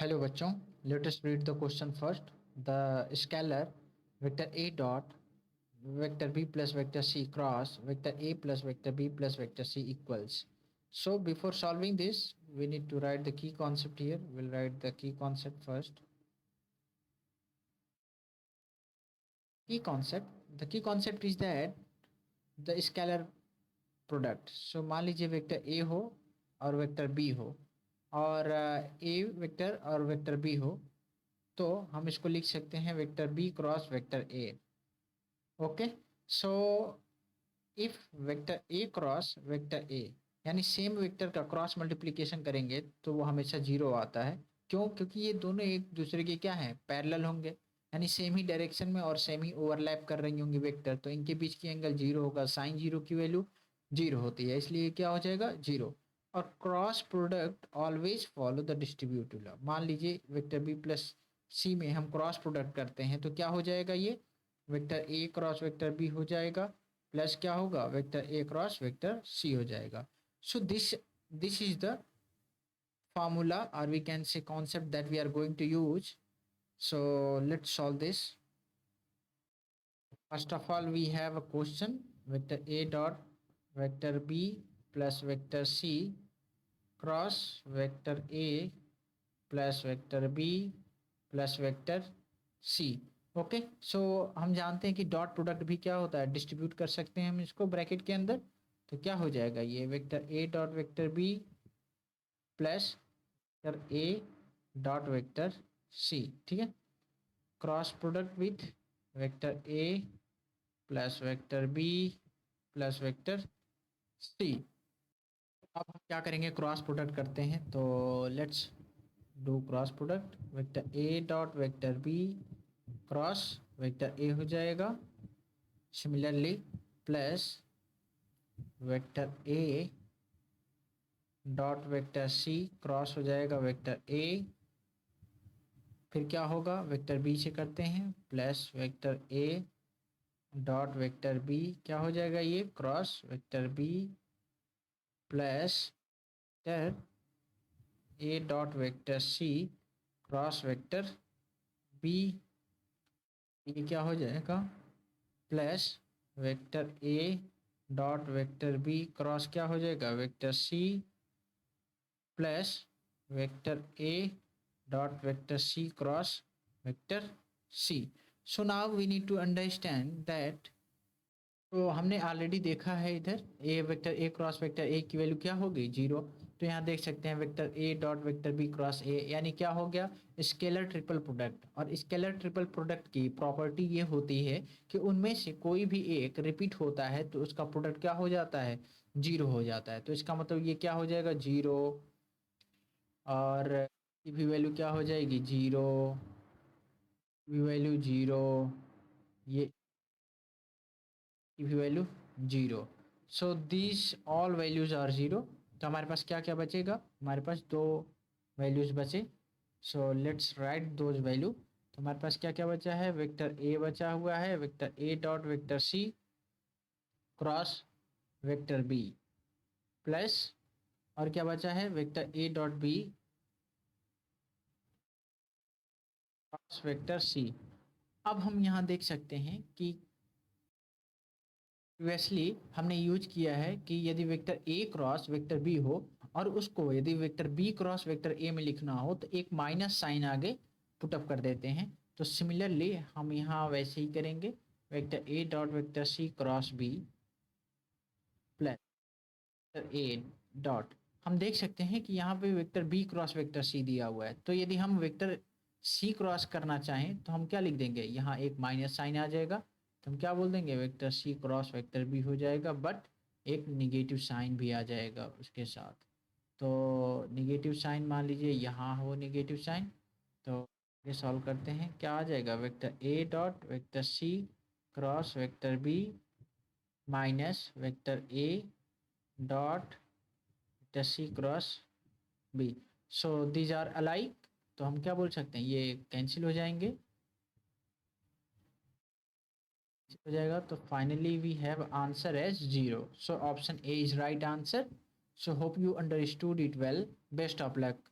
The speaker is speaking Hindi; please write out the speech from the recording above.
हेलो बच्चों, let us read the question first. The scalar vector A dot vector B plus vector C cross vector A plus vector B plus vector C equals. So before solving this, we need to write the key concept here. We'll write the key concept first. Key concept. The key concept is that the scalar product. So मान लीजिए वेक्टर ए हो और वेक्टर बी हो और ए वेक्टर और वेक्टर बी हो, तो हम इसको लिख सकते हैं vector B cross vector A. Okay. So if vector A cross vector A, यानी सेम वेक्टर का क्रॉस मल्टीप्लिकेशन करेंगे तो वो हमेशा जीरो आता है. क्यों? क्योंकि ये दोनों एक दूसरे के क्या है, पैरेलल होंगे, यानी सेम ही डायरेक्शन में और सेम ही ओवरलैप कर रही होंगी वेक्टर, तो इनके बीच की एंगल जीरो होगा. साइन जीरो की वैल्यू जीरो होती है, इसलिए क्या हो जाएगा, जीरो. और cross product always follow the distributive law. मान लीजिए वेक्टर बी प्लस सी में हम क्रॉस प्रोडक्ट करते हैं तो क्या हो जाएगा, ये vector A cross vector B हो जाएगा, प्लस क्या होगा, vector A cross vector C हो जाएगा. So this is the formula, or we can say concept, that we are going to use. So let's solve this. First of all, we have a question: vector a dot vector b plus vector c cross vector a plus vector B plus vector C. Okay. So हम जानते हैं कि डॉट प्रोडक्ट भी क्या होता है, डिस्ट्रीब्यूट कर सकते हैं हम इसको ब्रैकेट के अंदर. तो क्या हो जाएगा, ये vector A dot vector B plus vector A dot vector C. ठीक है. Cross product with vector A plus vector B plus vector C. अब हम क्या करेंगे, क्रॉस प्रोडक्ट करते हैं. तो let's do cross product. Vector A dot vector B cross vector A हो जाएगा. Similarly plus vector A dot vector C cross हो जाएगा वेक्टर ए. फिर क्या होगा, वेक्टर बी से करते हैं, plus vector A dot vector B क्या हो जाएगा, ये cross vector B plus vector A dot vector C cross vector B. ये क्या हो जाएगा, plus vector A dot vector B cross क्या हो जाएगा, vector C plus vector A dot vector C cross vector C. So now we need to understand that. तो हमने ऑलरेडी देखा है इधर A vector A cross vector ए की वैल्यू क्या होगी, जीरो. तो यहाँ देख सकते हैं vector A dot vector B cross A, यानी क्या हो गया, स्केलर ट्रिपल प्रोडक्ट. और स्केलर ट्रिपल प्रोडक्ट की प्रॉपर्टी ये होती है कि उनमें से कोई भी एक रिपीट होता है तो उसका प्रोडक्ट क्या हो जाता है, जीरो हो जाता है. तो इसका मतलब ये क्या हो जाएगा, जीरो. और की भी वैल्यू क्या हो जाएगी, जीरो, की वैल्यू जीरो, ये की भी value zero. So this all values are zero. तो हमारे पास क्या क्या बचेगा, हमारे पास दो वैल्यूज बचे. So let's write those value. तो हमारे पास क्या क्या बचा है, वेक्टर ए बचा हुआ है, vector A dot vector C cross vector B plus, और क्या बचा है, vector A dot B cross vector C. अब हम यहाँ देख सकते हैं कि प्रीवियसली हमने यूज किया है कि यदि vector A cross vector B हो और उसको यदि vector B cross vector A में लिखना हो तो एक माइनस साइन आगे पुटअप कर देते हैं. तो सिमिलरली हम यहाँ वैसे ही करेंगे, vector A dot vector C cross B plus vector A dot. हम देख सकते हैं कि यहाँ पे vector B cross vector C दिया हुआ है, तो यदि हम वेक्टर सी क्रॉस करना चाहें तो हम क्या लिख देंगे, यहाँ एक माइनस साइन आ जाएगा, तो हम क्या बोल देंगे, vector C cross vector B हो जाएगा, बट एक निगेटिव साइन भी आ जाएगा उसके साथ. तो निगेटिव साइन मान लीजिए यहाँ हो निगेटिव साइन. तो ये सॉल्व करते हैं, क्या आ जाएगा, vector A dot vector C cross vector B minus vector A dot vector C cross B. So these are alike. तो हम क्या बोल सकते हैं, ये कैंसिल हो जाएंगे, हो जाएगा. तो finally we have answer as zero. So option A is right answer. So hope you understood it well. Best of luck.